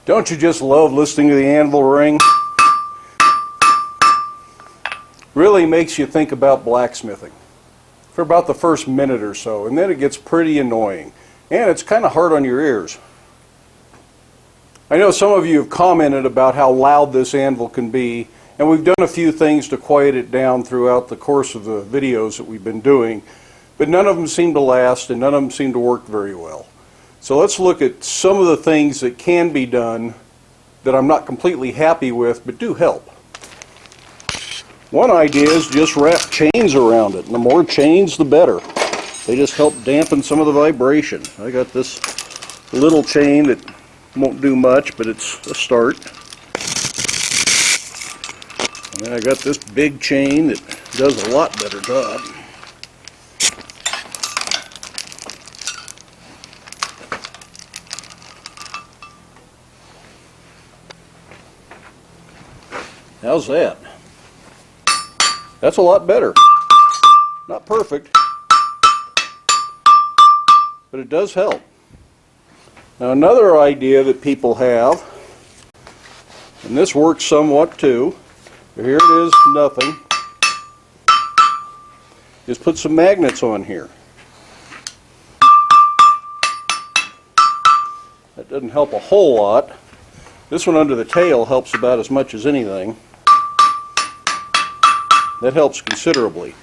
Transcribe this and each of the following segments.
Don't you just love listening to the anvil ring? Really makes you think about blacksmithing for about the first minute or so, and then it gets pretty annoying, and it's kind of hard on your ears. I know some of you have commented about how loud this anvil can be, and we've done a few things to quiet it down throughout the course of the videos that we've been doing, but none of them seem to last and none of them seem to work very well. So let's look at some of the things that can be done that I'm not completely happy with, but do help. One idea is just wrap chains around it, and the more chains the better. They just help dampen some of the vibration. I got this little chain that won't do much, but it's a start. And then I got this big chain that does a lot better job. How's that? That's a lot better. Not perfect, but it does help. Now another idea that people have, and this works somewhat too, here it is, nothing, is put some magnets on here. That doesn't help a whole lot. This one under the tail helps about as much as anything. That helps considerably.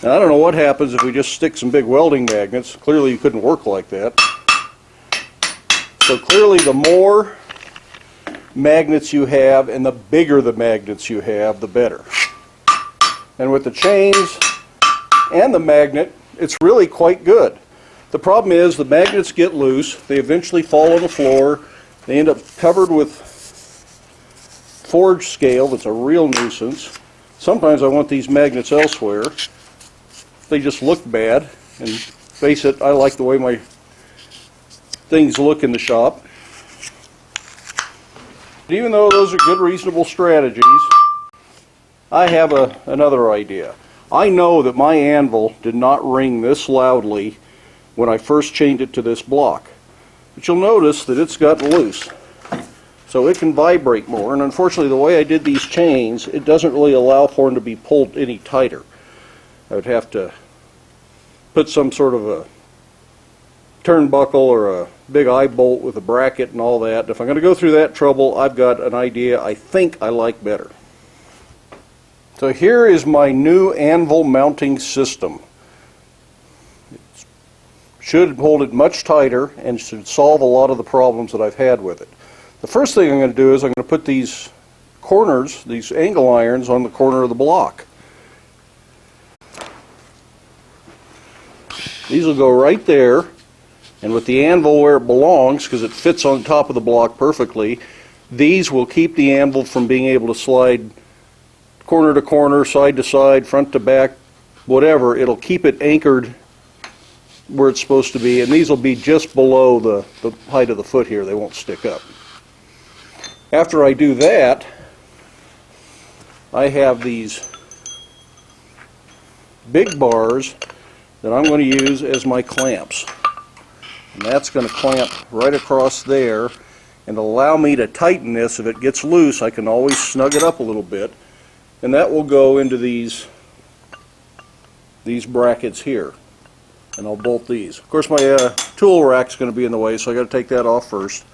Now I don't know what happens if we just stick some big welding magnets. Clearly you couldn't work like that. So clearly the more magnets you have and the bigger the magnets you have, the better. And with the chains and the magnet, it's really quite good. The problem is the magnets get loose, they eventually fall on the floor, they end up covered with forged scale that's a real nuisance. Sometimes I want these magnets elsewhere. They just look bad, and face it, I like the way my things look in the shop. But even though those are good, reasonable strategies, I have another idea. I know that my anvil did not ring this loudly when I first chained it to this block. But you'll notice that it's gotten loose. So it can vibrate more, and unfortunately the way I did these chains, it doesn't really allow for them to be pulled any tighter. I would have to put some sort of a turnbuckle or a big eye bolt with a bracket and all that. If I'm going to go through that trouble, I've got an idea I think I like better. So here is my new anvil mounting system. It should hold it much tighter and should solve a lot of the problems that I've had with it. The first thing I'm going to do is I'm going to put these corners, these angle irons, on the corner of the block. These will go right there, and with the anvil where it belongs, because it fits on top of the block perfectly, these will keep the anvil from being able to slide corner to corner, side to side, front to back, whatever. It'll keep it anchored where it's supposed to be, and these will be just below the height of the foot here. They won't stick up. After I do that, I have these big bars that I'm going to use as my clamps. And that's going to clamp right across there and allow me to tighten this. If it gets loose, I can always snug it up a little bit. And that will go into these brackets here. And I'll bolt these. Of course, my tool rack's going to be in the way, so I've got to take that off first.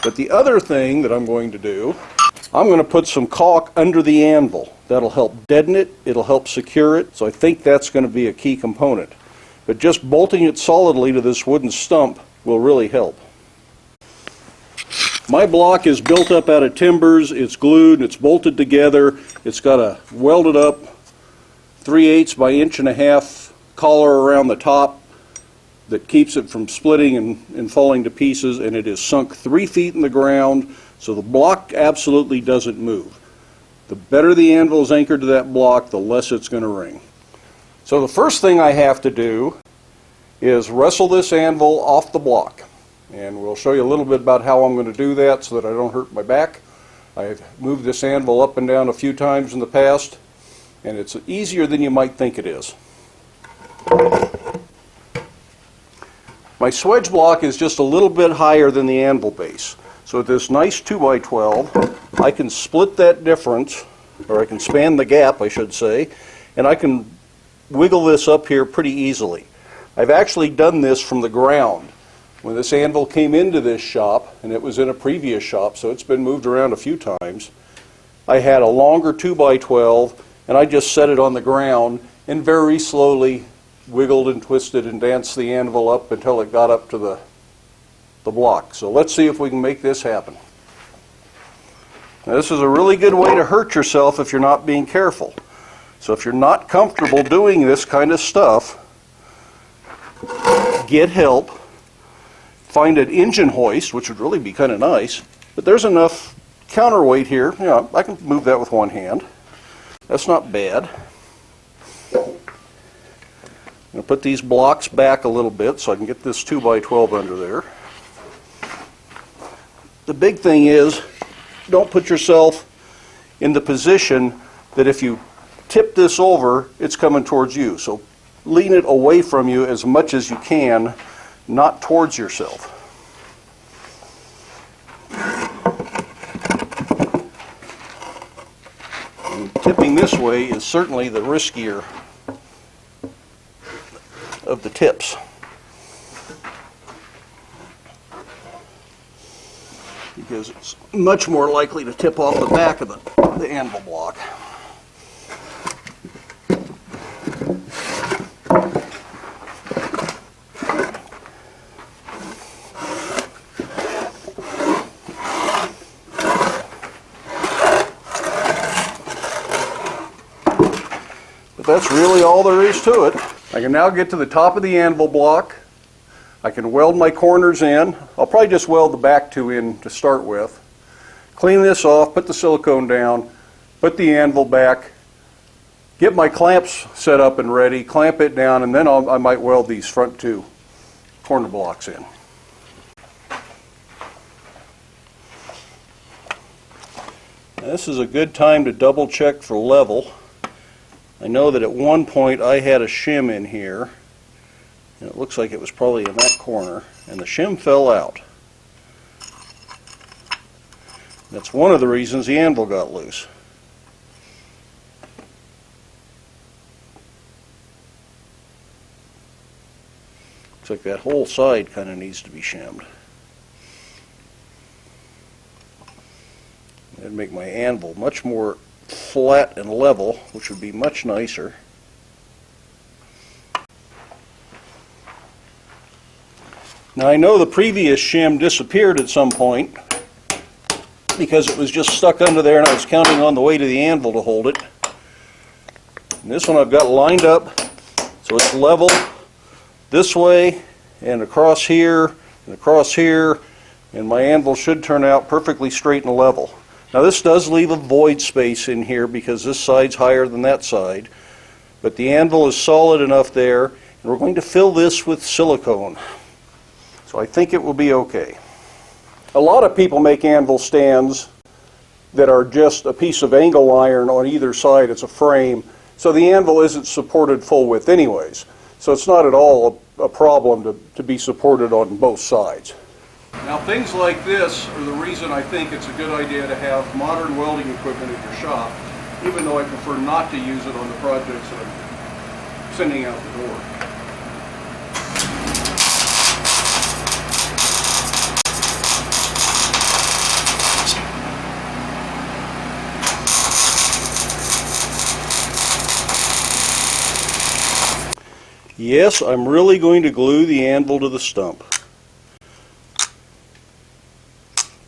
But the other thing that I'm going to do, I'm going to put some caulk under the anvil. That'll help deaden it, it'll help secure it, so I think that's going to be a key component. But just bolting it solidly to this wooden stump will really help. My block is built up out of timbers, it's glued, and it's bolted together. It's got a welded up 3/8 by 1.5 inch collar around the top that keeps it from splitting and falling to pieces, and it is sunk 3 feet in the ground, so the block absolutely doesn't move. The better the anvil is anchored to that block, the less it's going to ring. So the first thing I have to do is wrestle this anvil off the block, and we'll show you a little bit about how I'm going to do that so that I don't hurt my back. I've moved this anvil up and down a few times in the past, and it's easier than you might think it is. My swedge block is just a little bit higher than the anvil base. So with this nice 2x12, I can split that difference, or I can span the gap, I should say, and I can wiggle this up here pretty easily. I've actually done this from the ground. When this anvil came into this shop, and it was in a previous shop, so it's been moved around a few times, I had a longer 2x12, and I just set it on the ground and very slowly wiggled and twisted and danced the anvil up until it got up to the block. So let's see if we can make this happen. Now, this is a really good way to hurt yourself if you're not being careful. So if you're not comfortable doing this kind of stuff, get help. Find an engine hoist, which would really be kind of nice, but there's enough counterweight here. You know, I can move that with one hand. That's not bad. I'm going to put these blocks back a little bit so I can get this 2x12 under there. The big thing is, don't put yourself in the position that if you tip this over, it's coming towards you. So lean it away from you as much as you can, not towards yourself. And tipping this way is certainly the riskier of the tips, because it's much more likely to tip off the back of the anvil block. But that's really all there is to it. I can now get to the top of the anvil block. I can weld my corners in. I'll probably just weld the back two in to start with. Clean this off, put the silicone down, put the anvil back, get my clamps set up and ready, clamp it down, and then I might weld these front two corner blocks in. Now, this is a good time to double check for level. I know that at one point I had a shim in here, and it looks like it was probably in that corner, and the shim fell out. That's one of the reasons the anvil got loose. Looks like that whole side kind of needs to be shimmed. That'd make my anvil much more flat and level, which would be much nicer. Now, I know the previous shim disappeared at some point because it was just stuck under there and I was counting on the weight of the anvil to hold it. And this one I've got lined up so it's level this way and across here, and my anvil should turn out perfectly straight and level. Now, this does leave a void space in here because this side's higher than that side, but the anvil is solid enough there, and we're going to fill this with silicone. So I think it will be okay. A lot of people make anvil stands that are just a piece of angle iron on either side. It's a frame, so the anvil isn't supported full width anyways. So it's not at all a problem to be supported on both sides. Now, things like this are the reason I think it's a good idea to have modern welding equipment at your shop, even though I prefer not to use it on the projects that I'm sending out the door. Yes, I'm really going to glue the anvil to the stump.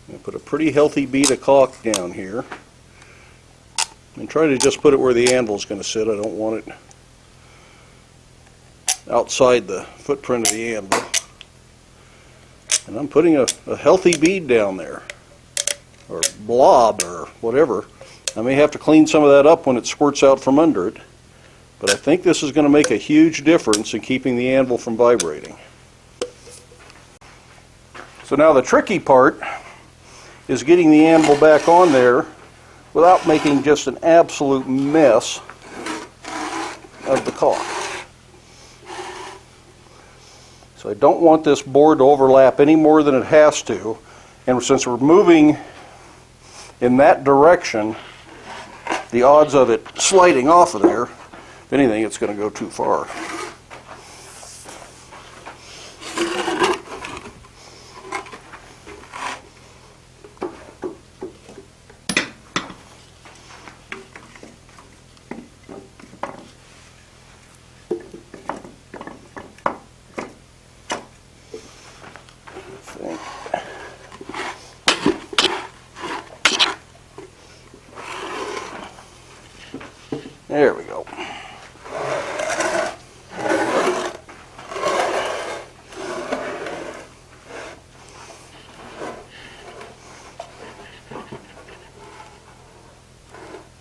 I'm going to put a pretty healthy bead of caulk down here and try to just put it where the anvil is going to sit. I don't want it outside the footprint of the anvil. And I'm putting a healthy bead down there, or blob, or whatever. I may have to clean some of that up when it squirts out from under it, but I think this is going to make a huge difference in keeping the anvil from vibrating. So now the tricky part is getting the anvil back on there without making just an absolute mess of the caulk. So I don't want this board to overlap any more than it has to. And since we're moving in that direction, the odds of it sliding off of there, if anything, it's going to go too far. There we go.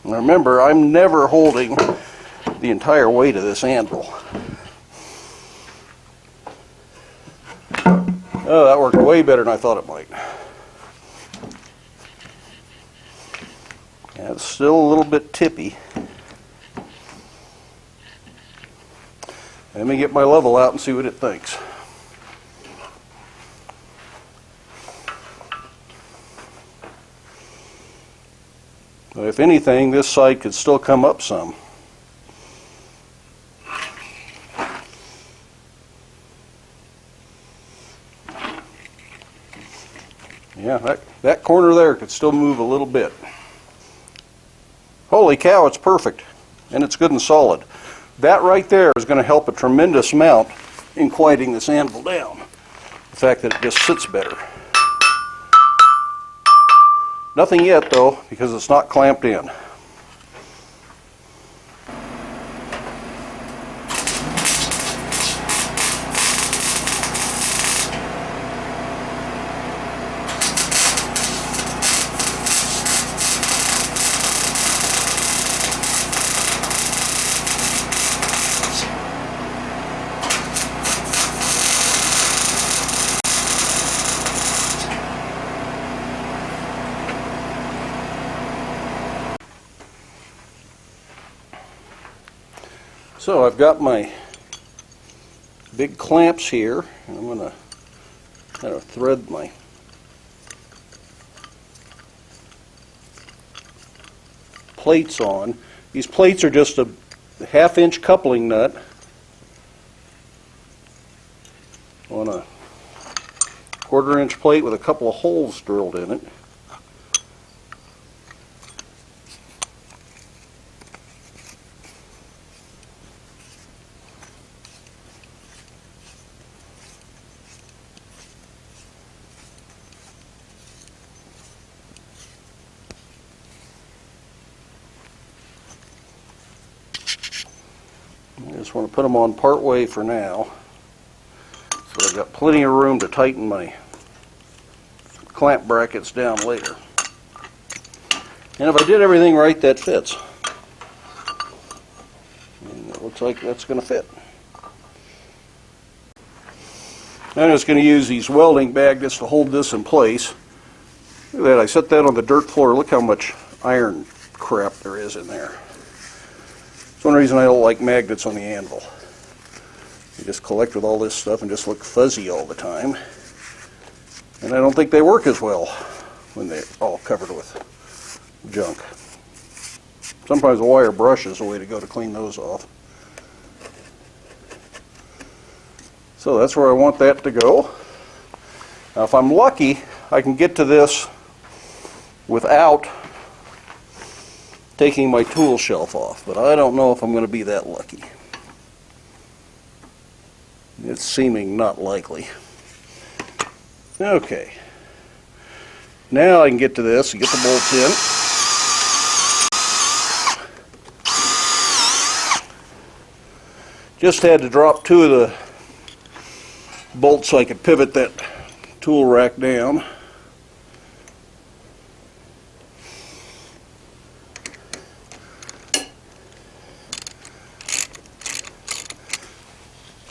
Now remember, I'm never holding the entire weight of this anvil. Oh, that worked way better than I thought it might. Yeah, it's still a little bit tippy. Let me get my level out and see what it thinks. But if anything, this side could still come up some. Yeah, that corner there could still move a little bit. Holy cow, it's perfect. And it's good and solid. That right there is going to help a tremendous amount in quieting this anvil down. The fact that it just sits better. Nothing yet though, because it's not clamped in. So I've got my big clamps here, and I'm going to kind of thread my plates on. These plates are just a half-inch coupling nut on a quarter-inch plate with a couple of holes drilled in it. I just want to put them on part way for now, so I've got plenty of room to tighten my clamp brackets down later. And if I did everything right, that fits. And it looks like that's going to fit. I'm just going to use these welding magnets to hold this in place. Look at that, I set that on the dirt floor. Look how much iron crap there is in there. It's one reason I don't like magnets on the anvil. You just collect with all this stuff and just look fuzzy all the time. And I don't think they work as well when they're all covered with junk. Sometimes a wire brush is the way to go to clean those off. So that's where I want that to go. Now if I'm lucky, I can get to this without taking my tool shelf off, but I don't know if I'm going to be that lucky. It's seeming not likely. Okay. Now I can get to this and get the bolts in. Just had to drop two of the bolts so I could pivot that tool rack down.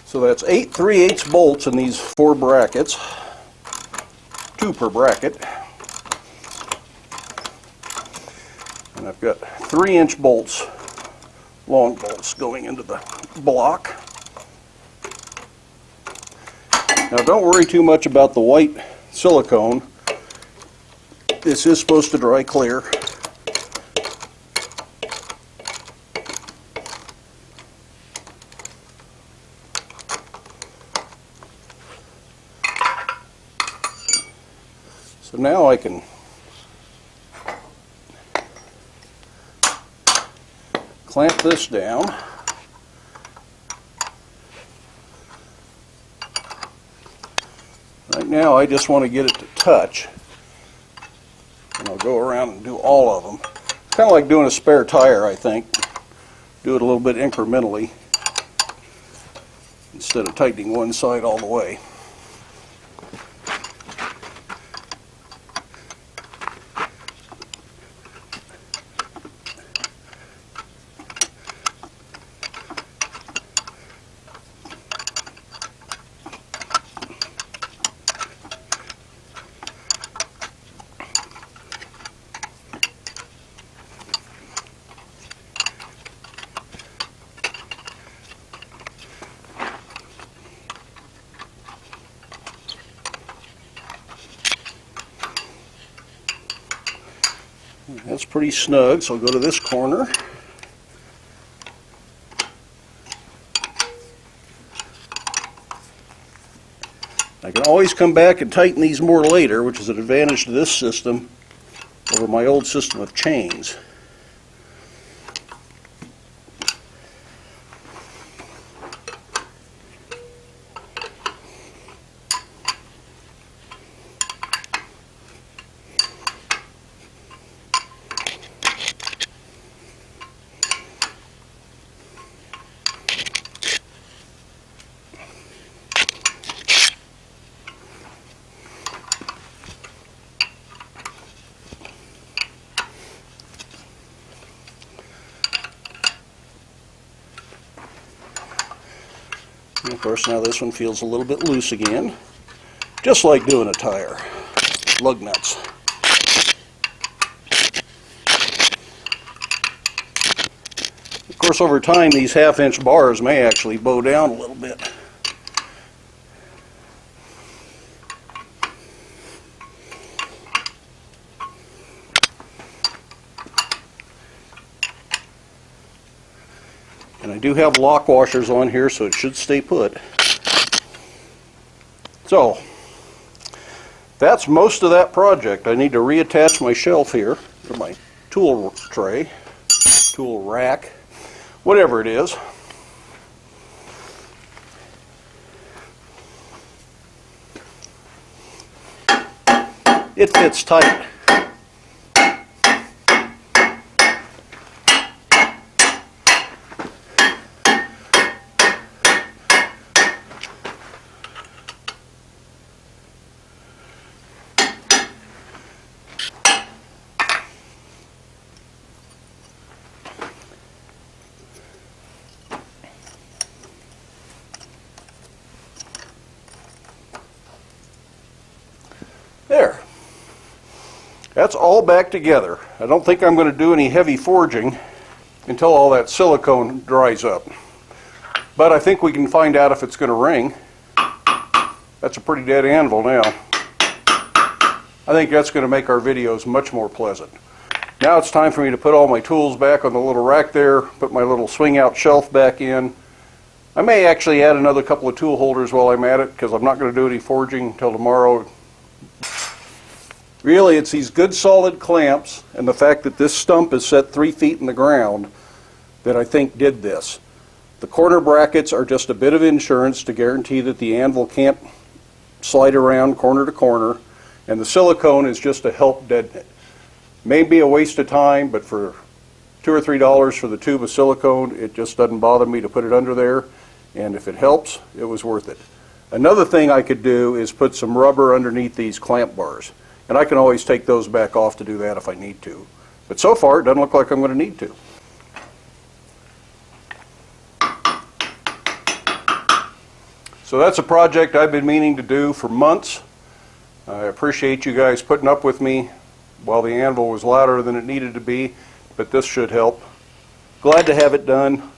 So that's 8 3/8 bolts in these 4 brackets, 2 per bracket. And I've got 3-inch bolts, long bolts going into the block. Now don't worry too much about the white silicone. This is supposed to dry clear. So now I can clamp this down. Right now I just want to get it to touch, and I'll go around and do all of them. It's kind of like doing a spare tire, I think. Do it a little bit incrementally instead of tightening one side all the way. That's pretty snug, so I'll go to this corner. I can always come back and tighten these more later, which is an advantage to this system over my old system of chains. And of course, now this one feels a little bit loose again, just like doing a tire. Lug nuts. Of course, over time, these half-inch bars may actually bow down a little bit. And I do have lock washers on here, so it should stay put. So, that's most of that project. I need to reattach my shelf here, or my tool tray, tool rack, whatever it is. It fits tight. There. That's all back together. I don't think I'm going to do any heavy forging until all that silicone dries up. But I think we can find out if it's going to ring. That's a pretty dead anvil now. I think that's going to make our videos much more pleasant. Now it's time for me to put all my tools back on the little rack there, put my little swing out shelf back in. I may actually add another couple of tool holders while I'm at it, because I'm not going to do any forging until tomorrow. Really, it's these good solid clamps and the fact that this stump is set 3 feet in the ground that I think did this. The corner brackets are just a bit of insurance to guarantee that the anvil can't slide around corner to corner, and the silicone is just to help deaden it. May be a waste of time, but for $2 or $3 for the tube of silicone, it just doesn't bother me to put it under there, and if it helps, it was worth it. Another thing I could do is put some rubber underneath these clamp bars. And I can always take those back off to do that if I need to. But so far, it doesn't look like I'm going to need to. So that's a project I've been meaning to do for months. I appreciate you guys putting up with me while the anvil was louder than it needed to be, but this should help. Glad to have it done.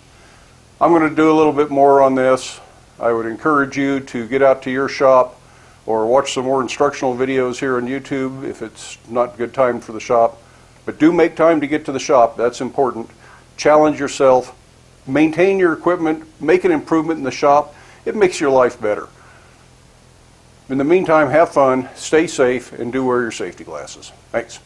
I'm going to do a little bit more on this. I would encourage you to get out to your shop or watch some more instructional videos here on YouTube if it's not a good time for the shop. But do make time to get to the shop. That's important. Challenge yourself. Maintain your equipment. Make an improvement in the shop. It makes your life better. In the meantime, have fun, stay safe, and do wear your safety glasses. Thanks.